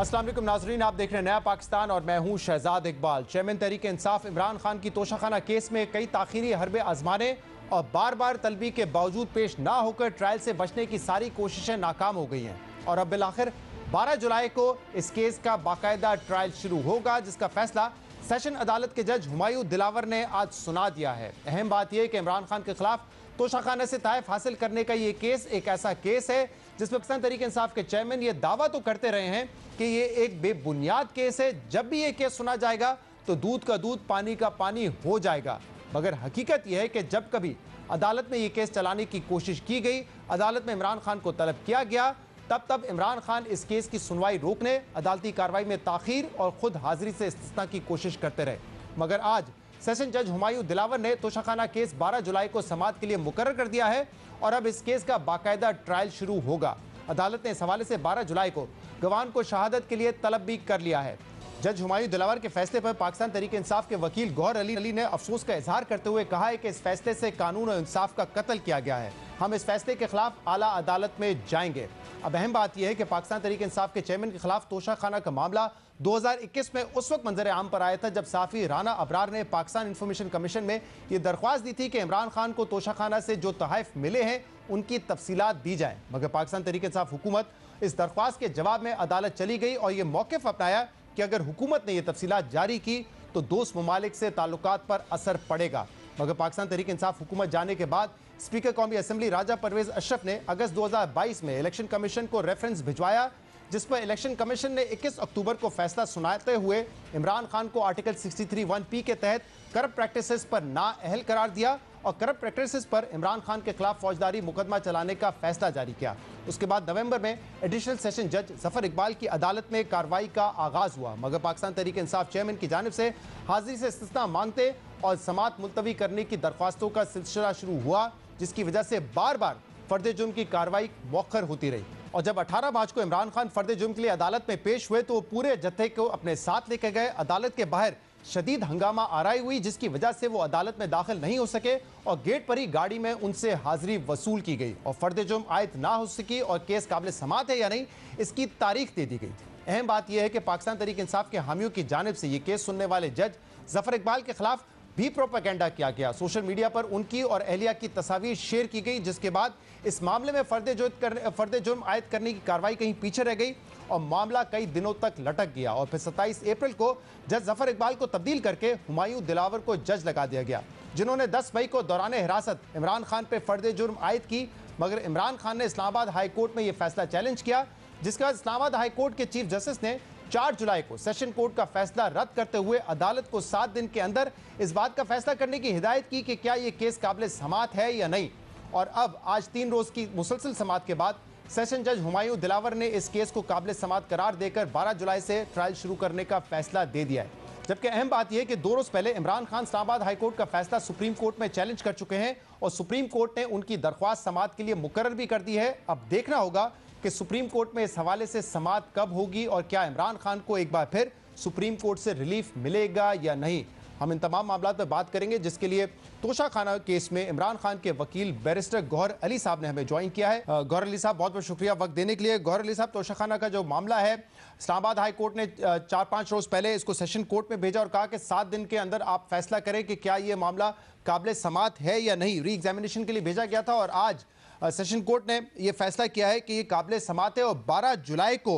अस्सलाम वालेकुम नाजरीन, आप देख रहे हैं नया पाकिस्तान और मैं हूं शहजाद इकबाल। चेयरमैन तहरीक इंसाफ इमरान खान की तोशाखाना केस में कई ताखीरी हरबे आजमाने और बार बार तलबी के बावजूद पेश ना होकर ट्रायल से बचने की सारी कोशिशें नाकाम हो गई हैं और अब बिलाखिर 12 जुलाई को इस केस का बाकायदा ट्रायल शुरू होगा, जिसका फैसला सेशन अदालत के जज हुमायूं दिलावर ने आज सुना दिया है। अहम बात यह कि इमरान खान के खिलाफ तोशाखाना से ताइफ हासिल करने का ये केस एक ऐसा केस है जिसमें पाकिस्तान तहरीक इंसाफ के चेयरमैन ये दावा तो करते रहे हैं कि ये एक बेबुनियाद केस है। जब भी ये केस सुना जाएगा तो दूध का दूध पानी का पानी हो जाएगा, मगर हकीकत यह है कि जब कभी अदालत में ये केस चलाने की कोशिश की गई, अदालत में इमरान खान को तलब किया गया, तब इमरान खान इस केस की सुनवाई रोकने, अदालती कार्रवाई में ताखीर और खुद हाजिरी से इस्तिस्ना की कोशिश करते रहे। मगर आज सेशन जज हुमायूं दिलावर ने तोशाखाना केस 12 जुलाई को समाअत के लिए मुकर्रर कर दिया है और अब इस केस का बाकायदा ट्रायल शुरू होगा। अदालत ने इस हवाले से 12 जुलाई को गवाह को शहादत के लिए तलब भी कर लिया है। जज हुमायूं दिलावर के फैसले पर पाकिस्तान तहरीक इंसाफ के वकील गौहर अली ने अफसोस का इजहार करते हुए कहा है कि इस फैसले से कानून और इंसाफ का कत्ल किया गया है। हम इस फैसले के खिलाफ आला अदालत में जाएंगे। अब अहम बात यह है कि पाकिस्तान तहरीक इंसाफ के चेयरमैन के खिलाफ तोशाखाना का मामला 2021 में उस वक्त मंजर आम पर आया था जब साफी राना अबरार ने पाकिस्तान इंफॉर्मेशन कमीशन में यह दरख्वास्त दी थी कि इमरान खान को तोशाखाना से जो तोहफ़े मिले हैं उनकी तफसीलात दी जाए। मगर पाकिस्तान तहरीक इंसाफ हुकूमत इस दरख्वास्त के जवाब में अदालत चली गई और यह मौक़िफ़ अपनाया कि अगर हुकूमत ने यह तफसीलात जारी की तो दोस्त ममालिक से ताल्लुकात पर असर पड़ेगा। मगर पाकिस्तान तहरीक इंसाफ हुकूमत जाने के बाद स्पीकर कौमी असम्बली राजा परवेज अशरफ ने अगस्त 2022 में इलेक्शन कमीशन को रेफरेंस भिजवाया, जिस पर इलेक्शन कमीशन ने 21 अक्टूबर को फैसला सुनाते हुए इमरान खान को आर्टिकल 63(1) के तहत करप्ट प्रैक्टिसेस पर नाअहल करार दिया और करप्ट प्रैक्टिसेस पर इमरान खान के खिलाफ फौजदारी मुकदमा चलाने का फैसला जारी किया। उसके बाद नवंबर में एडिशनल सेशन जज जफर इकबाल की अदालत में कार्रवाई का आगाज हुआ, मगर पाकिस्तान तहरीक इंसाफ चेयरमैन की जानिब से हाजिरी से इस्तिस्ना मांगते और समाअत मुलतवी करने की दरख्वास्तों का सिलसिला शुरू हुआ, जिसकी वजह से बार बार फर्द जुर्म की कार्रवाई मौखर होती रही। और जब 18 मार्च को इमरान खान फर्द जुर्म के लिए अदालत में पेश हुए तो वो पूरे जत्थे को अपने साथ लेकर गए। अदालत के बाहर शदीद हंगामा आराई हुई, जिसकी वजह से वो अदालत में दाखिल नहीं हो सके और गेट पर ही गाड़ी में उनसे हाजिरी वसूल की गई और फर्द जुर्म आयद ना हो सकी और केस काबिल समाअत है या नहीं इसकी तारीख दे दी गई थी। अहम बात यह है कि पाकिस्तान तहरीक इंसाफ के हामियों की जानिब से ये केस सुनने वाले जज जफर इकबाल के खिलाफ भी प्रोपेगेंडा किया गया। सोशल मीडिया पर उनकी और अहलिया की तस्वीर शेयर की गई, जिसके बाद इस मामले में फर्द जुर्म आयद करने की कार्रवाई कहीं पीछे रह गई और मामला कई दिनों तक लटक गया और फिर 27 अप्रैल को जज जफर इकबाल को तब्दील करके हुमायूं दिलावर को जज लगा दिया गया, जिन्होंने 10 मई को दौरान हिरासत इमरान खान पर फर्द जुर्म आयद की। मगर इमरान खान ने इस्लामाबाद हाई कोर्ट में यह फैसला चैलेंज किया, जिसके बाद इस्लामाबाद हाई कोर्ट के चीफ जस्टिस ने 4 जुलाई को सेशन कोर्ट का फैसला रद्द करते हुए अदालत को 7 दिन के अंदर इस बात का फैसला करने की हिदायत की कि क्या यह केस काबिल समाअत है या नहीं। और अब आज 3 रोज की मुसलसल समाअत के बाद सेशन जज हुमायूं दिलावर ने इस केस को काबिल समाअत करार देकर 12 जुलाई से ट्रायल शुरू करने का फैसला दे दिया है। जबकि अहम बात यह कि 2 रोज पहले इमरान खान इस्लामाबाद हाई कोर्ट का फैसला सुप्रीम कोर्ट में चैलेंज कर चुके हैं और सुप्रीम कोर्ट ने उनकी दरख्वास्त समाअत के लिए मुकर्रर भी कर दी है। अब देखना होगा कि सुप्रीम कोर्ट में इस हवाले से समाअत कब होगी और क्या इमरान खान को एक बार फिर सुप्रीम कोर्ट से रिलीफ मिलेगा या नहीं। हम इन तमाम मामलों पर बात करेंगे, जिसके लिए तोशाखाना केस में इमरान खान के वकील बैरिस्टर गौहर अली साहब ने हमें ज्वाइन किया है। गौहर अली साहब, बहुत बहुत शुक्रिया वक्त देने के लिए। गौहर अली साहब, तोशाखाना का जो मामला है, इस्लामाबाद हाई कोर्ट ने 4-5 रोज पहले इसको सेशन कोर्ट में भेजा और कहा कि 7 दिन के अंदर आप फैसला करें कि क्या ये मामला काबिल समाअत है या नहीं। री एग्जामिनेशन के लिए भेजा गया था और आज सेशन कोर्ट ने यह फैसला किया है कि ये काबिल समाअत है और 12 जुलाई को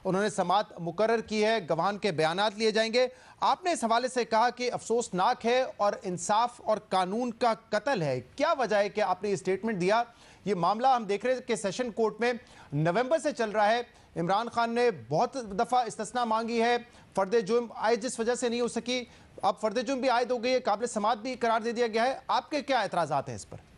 उन्होंने समाअत मुकर्रर की है। गवाह के बयानात लिए जाएंगे। आपने इस हवाले से कहा कि अफसोसनाक है और इंसाफ और कानून का कत्ल है। क्या वजह है कि आपने ये स्टेटमेंट दिया? ये मामला हम देख रहे हैं कि सेशन कोर्ट में नवंबर से चल रहा है। इमरान खान ने बहुत दफ़ा इस्तिस्ना मांगी है, फर्द जुर्म आयद जिस वजह से नहीं हो सकी, अब फर्द जुर्म भी आयद हो गई है, काबिल समाअत भी करार दे दिया गया है। आपके क्या एतराज़ात हैं इस पर?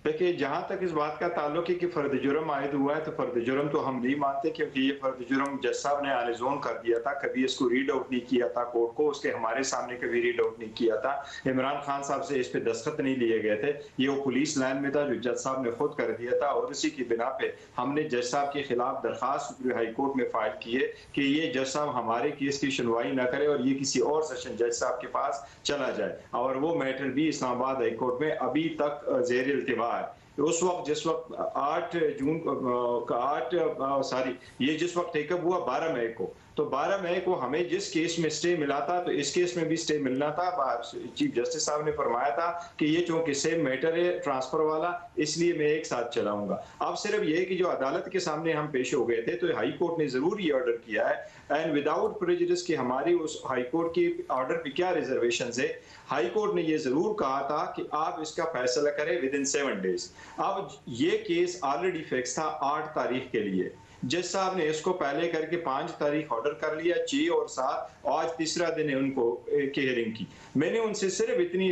देखिए, जहां तक इस बात का ताल्लुक है कि फर्द जुर्म आयद हुआ है तो फर्द जुर्म तो हम नहीं मानते, क्योंकि ये फर्द जुर्म जज साहब ने आलिज़ोन कर दिया था, कभी इसको रीड आउट नहीं किया था कोर्ट को, उसके हमारे सामने कभी रीड आउट नहीं किया था। इमरान खान साहब से इस पे दस्तखत नहीं लिए गए थे, ये वो पुलिस लाइन में था जो जज साहब ने खुद कर दिया था और इसी की बिना पे हमने जज साहब के खिलाफ दरखास्त सुप्रीम हाई कोर्ट में फाइल की है कि ये जज साहब हमारे केस की सुनवाई न करे और ये किसी और सेशन जज साहब के पास चला जाए। और वो मैटर भी इस्लामाबाद हाई कोर्ट में अभी तक ज़ेर इल्तिवा है। उस वक्त जिस वक्त 8 जून का 8 ये जिस वक्त टेकअप हुआ 12 मई को, तो 12 मई को हमें जिस केस में स्टे मिला था तो इस केस में भी स्टे मिलना था। चीफ जस्टिस साहब ने फरमाया था कि ये चूंकि सेम मैटर है ट्रांसफर वाला, इसलिए मैं एक साथ चलाऊंगा। अब सिर्फ ये कि जो अदालत के सामने हम पेश हो गए थे तो हाई कोर्ट ने जरूर ये ऑर्डर किया है एंड विदाउट प्रेजुडिस कि हमारी उस हाई कोर्ट की ऑर्डर पे क्या रिजर्वेशन है। हाई कोर्ट ने ये जरूर कहा था कि आप इसका फैसला करें विद इन 7 डेज। अब ये केस ऑलरेडी फिक्स था 8 तारीख के लिए। जज साहब ने इसको पहले करके 5 तारीख ऑर्डर कर लिया, 6 और 7, आज तीसरा दिन है उनको की हियरिंग की। मैंने उनसे सिर्फ इतनी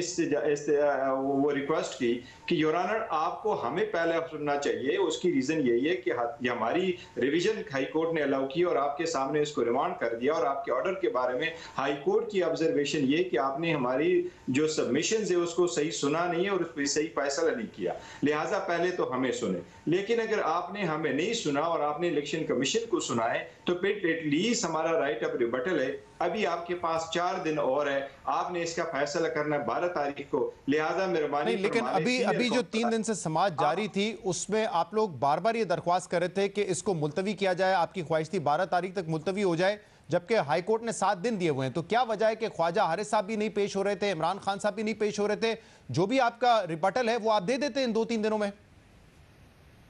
वो रिक्वेस्ट की कि योर ऑनर आपको हमें पहले सुनना चाहिए। उसकी रीजन यही है कि हमारी रिवीजन हाई कोर्ट ने अलाउ की और आपके सामने इसको रिमांड कर दिया और आपके ऑर्डर के बारे में हाई कोर्ट की ऑब्जर्वेशन ये कि आपने हमारी जो सबमिशन है उसको सही सुना नहीं है और उस पर सही फैसला नहीं किया, लिहाजा पहले तो हमें सुने। लेकिन अगर आपने हमें नहीं सुना और आपने इलेक्शन कमीशन को सुनाए तो फिर एटलीस्ट हमारा राइट ऑफ रिबटल है। अभी आपके पास 4 दिन और है, आपने इसका फैसला करना है 12 तारीख को, लिहाजा मेहरबानी। लेकिन अभी जो 3 दिन से समाअत जारी थी उसमें आप लोग बार बार ये दरख्वास्त कर रहे थे कि इसको मुलतवी किया जाए, आपकी ख्वाहिश थी 12 तारीख तक मुलतवी हो जाए, जबकि हाई कोर्ट ने 7 दिन दिए हुए हैं। तो क्या वजह है कि ख्वाजा हारिस साहब भी नहीं पेश हो रहे थे, इमरान खान साहब भी नहीं पेश हो रहे थे? जो भी आपका रिबटल है वो आप दे देते इन 2-3 दिनों में।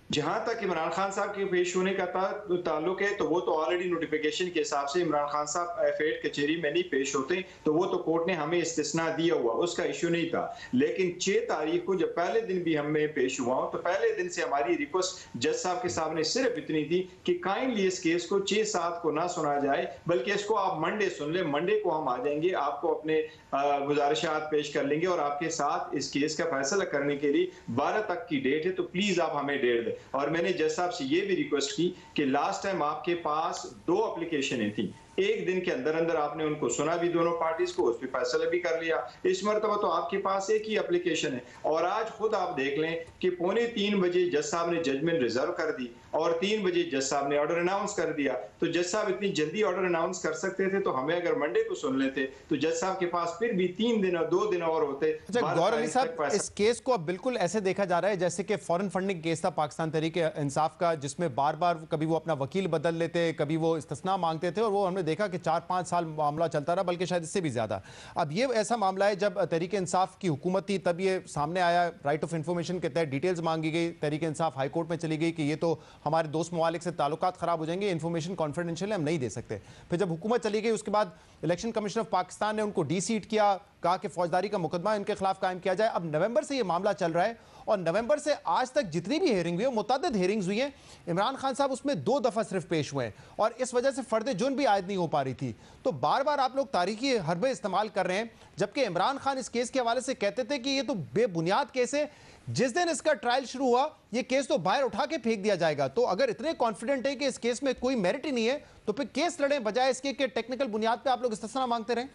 जहां तक इमरान खान साहब के पेश होने का ताल्लुक है तो वो तो ऑलरेडी नोटिफिकेशन के हिसाब से इमरान खान साहब एफएड कचहरी में नहीं पेश होते, तो वो तो कोर्ट ने हमें इस्तिस्ना दिया हुआ, उसका इश्यू नहीं था। लेकिन 6 तारीख को जब पहले दिन भी हमें पेश हुआ तो पहले दिन से हमारी रिक्वेस्ट जज साहब के सामने सिर्फ इतनी थी कि काइंडली इस केस को 6-7 को ना सुना जाए, बल्कि इसको आप मंडे सुन ले। मंडे को हम आ जाएंगे, आपको अपने गुजारिशात पेश कर लेंगे और आपके साथ इस केस का फैसला करने के लिए 12 तक की डेट है, तो प्लीज आप हमें डेट दें। और मैंने जज साहब से ये भी रिक्वेस्ट की कि लास्ट टाइम आपके पास 2 एप्लीकेशनें थी, एक दिन के अंदर अंदर आपने उनको सुना भी दोनों पार्टीज को, उस पर फैसला भी कर लिया। इस मरतबा तो आपके पास एक ही एप्लीकेशन है और आज खुद आप देख लें कि 2:45 बजे जज साहब ने जजमेंट रिजर्व कर दी और 3 बजे जज साहब ने ऑर्डर अनाउंस कर दिया। तो जज साहब इतनी जल्दी ऑर्डर अनाउंस कर सकते थे तो हमें अगर मंडे को सुन लेते तो जज साहब के पास फिर भी 3 दिन और 2 दिन और होते। गौर अली साहब, इस केस को अब बिल्कुल ऐसे देखा जा रहा है जैसे कि फॉरेन फंडिंग केस था पाकिस्तान तहरीक इंसाफ का, जिसमें बार बार कभी वो अपना वकील बदल लेते, कभी वो इस्तिस्ना मांगते थे और वो हमने देखा कि 4-5 साल मामला चलता रहा, बल्कि शायद इससे भी ज्यादा। अब ये ऐसा मामला है जब तहरीक इंसाफ की हुकूमत थी तब ये सामने आया, राइट ऑफ इंफॉर्मेशन के तहत डिटेल्स मांगी गई, तहरीक इंसाफ हाई कोर्ट में चली गई कि ये तो हमारे दोस्त ममालिक से ताल्लुकात खराब हो जाएंगे, इंफॉर्मेशन कॉन्फिडेंशियल हम नहीं दे सकते। फिर जब हुकूमत चली गई उसके बाद इलेक्शन कमीशन ऑफ पाकिस्तान ने उनको डी-सीट किया, कहा कि फौजदारी का मुकदमा इनके खिलाफ कायम किया जाए। अब नवंबर से ये मामला चल रहा है और नवंबर से आज तक जितनी भी हेयरिंग हुई है, मुतअद्दिद हेयरिंग्स हुई हैं, इमरान खान साहब उसमें 2 दफा सिर्फ पेश हुए हैं और इस वजह से फर्द जुर्म भी आयद नहीं हो पा रही थी। तो बार बार आप लोग तारीखी हरबे इस्तेमाल कर रहे हैं, जबकि इमरान खान इस केस के हवाले से कहते थे कि ये तो बेबुनियाद केस है, जिस दिन इसका ट्रायल शुरू हुआ ये केस तो बाहर उठा के फेंक दिया जाएगा। तो अगर इतने कॉन्फिडेंट है कि इस केस में कोई मेरिट ही नहीं है तो फिर केस लड़ें, बजाय इसके कि टेक्निकल बुनियाद पे आप लोग इस्तिस्ना मांगते रहें।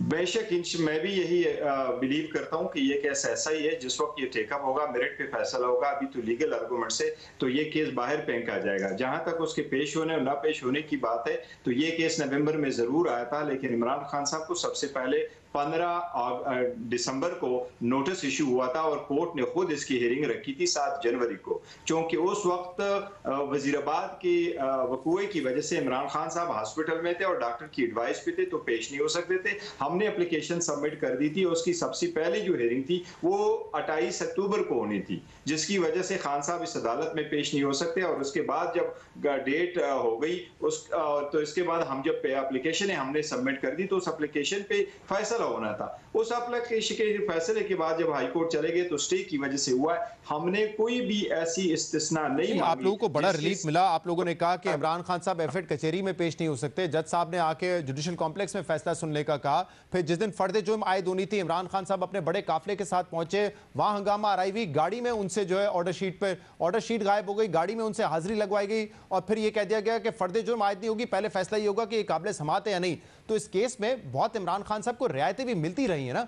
बेशक मैं भी यही बिलीव करता हूं कि ये केस ऐसा ही है, जिस वक्त ये टेकअप होगा मेरिट पे फैसला होगा, अभी तो लीगल आर्गूमेंट से तो ये केस बाहर फेंका जाएगा। जहां तक उसके पेश होने और ना पेश होने की बात है तो ये केस नवंबर में जरूर आया था, लेकिन इमरान खान साहब को सबसे पहले 15 दिसंबर को नोटिस इशू हुआ था और कोर्ट ने खुद इसकी हियरिंग रखी थी 7 जनवरी को। क्योंकि उस वक्त वजीराबाद की वकूए की वजह से इमरान खान साहब हॉस्पिटल में थे और डॉक्टर की एडवाइस पे थे तो पेश नहीं हो सकते थे। हमने एप्लीकेशन सबमिट कर दी थी, उसकी सबसे पहले जो हियरिंग थी वो 28 अक्टूबर को होनी थी, जिसकी वजह से खान साहब इस अदालत में पेश नहीं हो सकते। और उसके बाद जब डेट हो गई तो इसके बाद हम जब एप्लीकेशन हमने सबमिट कर दी तो उस एप्लीकेशन पे फैसला होना था। उस एप्लीकेशन के फैसले के बाद जब हाई कोर्ट चले गए तो स्टे की वजह से हुआ है। हमने कोई भी ऐसी इस्तिस्ना नहीं। आप लोगों को बड़ा रिलीफ मिला, आप लोगों ने कहा कि इमरान खान साहब एफएड कचहरी में पेश नहीं हो सकते, जज साहब ने आके जुडिशल कॉम्प्लेक्स में फैसला सुनने का कहा। फिर जिस दिन फर्द जुर्म आयद होनी थी इमरान खान साहब अपने बड़े काफिले के साथ पहुंचे, वहां हंगामा आराई हुई, गाड़ी में उनसे जो है ऑर्डर शीट गायब हो गई, गाड़ी में उनसे हाजिरी लगवाई गई और फिर यह कह दिया गया कि फर्द जुर्म आयद नहीं होगी, पहले फैसला ये होगा कि ये काबिल समाअत है या नहीं। तो इस केस में बहुत इमरान खान साहब को रियायतें भी मिलती रही है ना?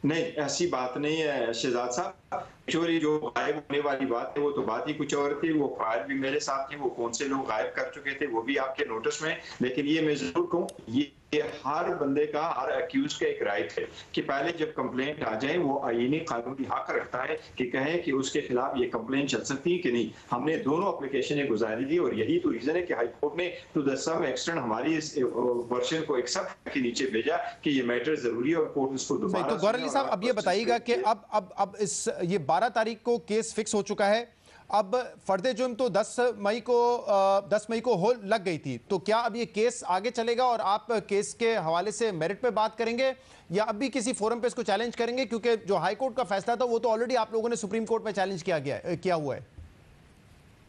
नहीं, ऐसी बात नहीं है शहजाद साहब। चोरी जो गायब होने वाली बात है वो तो बात ही कुछ और थी। वो फाइल भी मेरे साथ थी, वो कौन से लोग गायब कर चुके थे वो भी आपके नोटिस में। लेकिन ये मैं जरूर कहूँ, ये ये हर बंदे का, हर अक्यूज का एक राइट है कि पहले जब कंप्लेंट आ जाए वो आईनी कानूनी हक रखता है कि कहे कि उसके खिलाफ ये कंप्लेंट चल सकती है कि नहीं। हमने दोनों एप्लीकेशनें गुजारी दी और यही तो रीजन है कि हाई कोर्ट ने टू द सम एक्सटेंट हमारी इस वर्जन को एक्सेप्ट के नीचे भेजा कि ये मैटर जरूरी है और कोर्ट उसको दोबारा। तो गौहर अली साहब, अब ये बताइएगा कि अब इस ये 12 तारीख को केस फिक्स हो चुका है। अब फर्द जुर्म तो 10 मई को हो लग गई थी, तो क्या अब ये केस आगे चलेगा और आप केस के हवाले से मेरिट पे बात करेंगे या अब भी किसी फोरम पे इसको चैलेंज करेंगे? क्योंकि जो हाई कोर्ट का फैसला था वो तो ऑलरेडी आप लोगों ने सुप्रीम कोर्ट में चैलेंज किया हुआ है।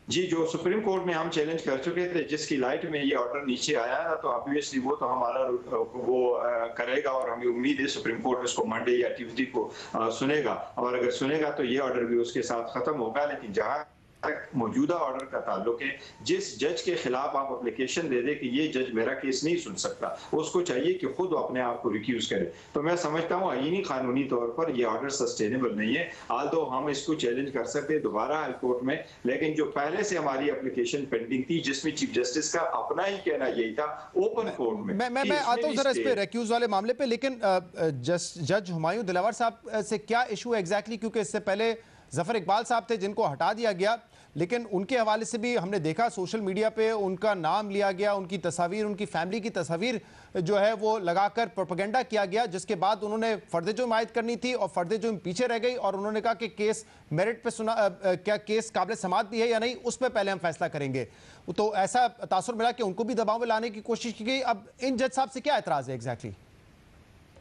जी, जो सुप्रीम कोर्ट में हम चैलेंज कर चुके थे, जिसकी लाइट में ये ऑर्डर नीचे आया तो ऑब्वियसली वो तो हमारा वो करेगा और हमें उम्मीद है सुप्रीम कोर्ट उसको मंडे या ट्यूसडे को सुनेगा, और अगर सुनेगा तो ये ऑर्डर भी उसके साथ खत्म होगा। लेकिन जहां मौजूदा ऑर्डर का ताल्लुक है, जिस जज के खिलाफ आप एप्लीकेशन दे दे कि ये जज मेरा केस नहीं सुन सकता, उसको चाहिए कि खुद अपने आप को रिक्यूज करे। तो मैं समझता हूँ आईनी कानूनी तौर पर ये ऑर्डर सस्टेनेबल नहीं है। आल्दो हम इसको चैलेंज कर सकते हैं दोबारा हाई कोर्ट में, लेकिन जो पहले से हमारी एप्लीकेशन पेंडिंग थी जिसमें चीफ जस्टिस का अपना ही कहना यही था ओपन कोर्ट में। मैं आता हूँ जरा इस पे रिक्यूज वाले मामले पे, लेकिन जज हुमायूं दिलावर साहब से क्या इशू है एग्जैक्टली? क्योंकि इससे पहले जफर इकबाल साहब थे जिनको हटा दिया गया, लेकिन उनके हवाले से भी हमने देखा सोशल मीडिया पे उनका नाम लिया गया, उनकी तस्वीर, उनकी फैमिली की तस्वीर जो है वो लगाकर प्रोपेगेंडा किया गया, जिसके बाद उन्होंने फर्द जुर्म आयद करनी थी और फर्द जुर्म पीछे रह गई और उन्होंने कहा कि केस मेरिट पे सुना, क्या केस काबिल समाअत भी है या नहीं, उस पर पहले हम फैसला करेंगे। तो ऐसा तासुर मिला कि उनको भी दबाव में लाने की कोशिश की गई। अब इन जज साहब से क्या एतराज है एग्जैक्टली?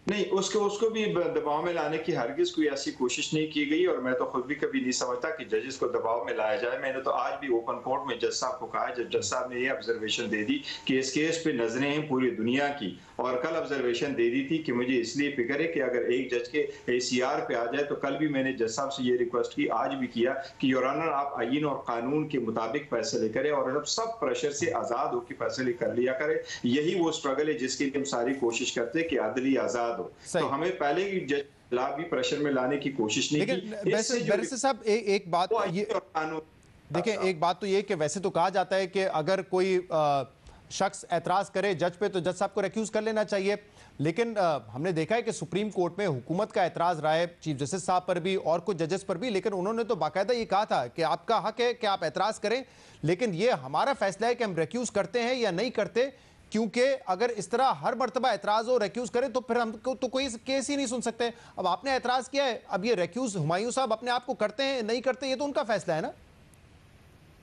नहीं, उसको भी दबाव में लाने की हरगिज कोई ऐसी कोशिश नहीं की गई, और मैं तो खुद भी कभी नहीं समझता कि जजेस को दबाव में लाया जाए। मैंने तो आज भी ओपन कोर्ट में जज साहब को कहा, जब जज साहब ने ये ऑब्जर्वेशन दे दी कि इस केस पे नजरें हैं पूरी दुनिया की, और कल ऑब्जर्वेशन दे दी थी कि मुझे इसलिए फिक्र है कि अगर एक जज के ACR पे आ जाए, तो कल भी मैंने जज साहब से ये रिक्वेस्ट की, आज भी किया कि योर ऑनर आप आईन और कानून के मुताबिक फैसले करें और अब सब प्रेशर से आजाद होकर फैसले कर लिया करें। यही वो स्ट्रगल है जिसके लिए हम सारी कोशिश करते हैं कि अदली आजाद हो। तो हमें पहले ही जज खिलाफ भी प्रेशर में लाने की कोशिश नहीं की। बैरिस्टर साहब एक बात ये देखिए, एक बात तो ये कि वैसे तो कहा जाता है कि अगर कोई शख्स एतराज करे जज पे तो जज साहब को रिक्यूज कर लेना चाहिए, लेकिन हमने देखा है कि सुप्रीम कोर्ट में हुकूमत का एतराज रहा है चीफ जस्टिस साहब पर भी और कुछ जजेस पर भी, लेकिन उन्होंने तो बाकायदा ये कहा था कि आपका हक है कि आप एतराज करें, लेकिन ये हमारा फैसला है कि हम रिक्यूज करते हैं या नहीं करते, क्योंकि अगर इस तरह हर मर्तबा एतराज हो, रिक्यूज करें, तो फिर हमको तो कोई केस ही नहीं सुन सकते। अब आपने एतराज किया है, अब ये रिक्यूज हुमायूं साहब अपने आप को करते हैं नहीं करते, ये तो उनका फैसला है ना।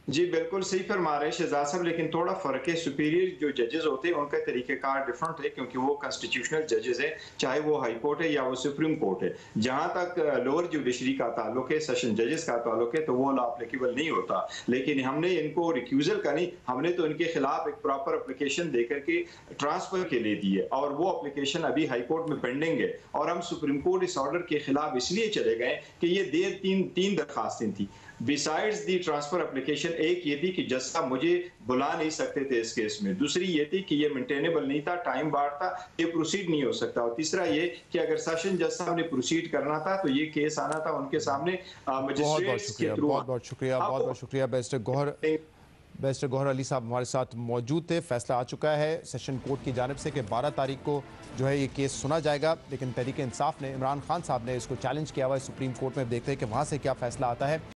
जी बिल्कुल सही फरमा रहे शहजाद साहब, लेकिन थोड़ा फर्क है। सुपीरियर जो जजेस होते हैं उनका तरीक़ेकार डिफरेंट है, क्योंकि वो कॉन्स्टिट्यूशनल जजेस हैं, चाहे वो हाई कोर्ट है या वो सुप्रीम कोर्ट है। जहां तक लोअर जुडिशरी का ताल्लुक है, सेशन जजेस का ताल्लुक है, तो वो लॉ एप्लीकेबल नहीं होता। लेकिन हमने इनको रिक्यूजल का नहीं, हमने तो इनके खिलाफ एक प्रॉपर एप्लीकेशन देकर के ट्रांसफर के लिए दी है, और वो एप्लीकेशन अभी हाई कोर्ट में पेंडिंग है। और हम सुप्रीम कोर्ट इस ऑर्डर के खिलाफ इसलिए चले गए कि ये तीन दरखास्तें थी बिसाइड्स दी ट्रांसफर एप्लीकेशन। एक ये थी कि जज साहब मुझे बुला नहीं सकते थे इस केस में, दूसरी ये थी कि ये मेंटेनेबल नहीं था, टाइम बार था, ये प्रोसीड नहीं हो सकता, और तीसरा ये कि अगर सेशन जज साहब ने प्रोसीड करना था तो ये केस आना था उनके सामने मजिस्ट्रेट्स के थ्रू। बहुत बहुत शुक्रिया बैरिस्टर गौहर अली साहब हमारे साथ मौजूद थे। फैसला आ चुका है सेशन कोर्ट की जानिब से कि 12 तारीख को जो है ये केस सुना जाएगा, लेकिन तहरीक इंसाफ ने, इमरान खान साहब ने इसको चैलेंज किया हुआ है सुप्रीम कोर्ट में। देखते हैं कि वहाँ से क्या फैसला आता है।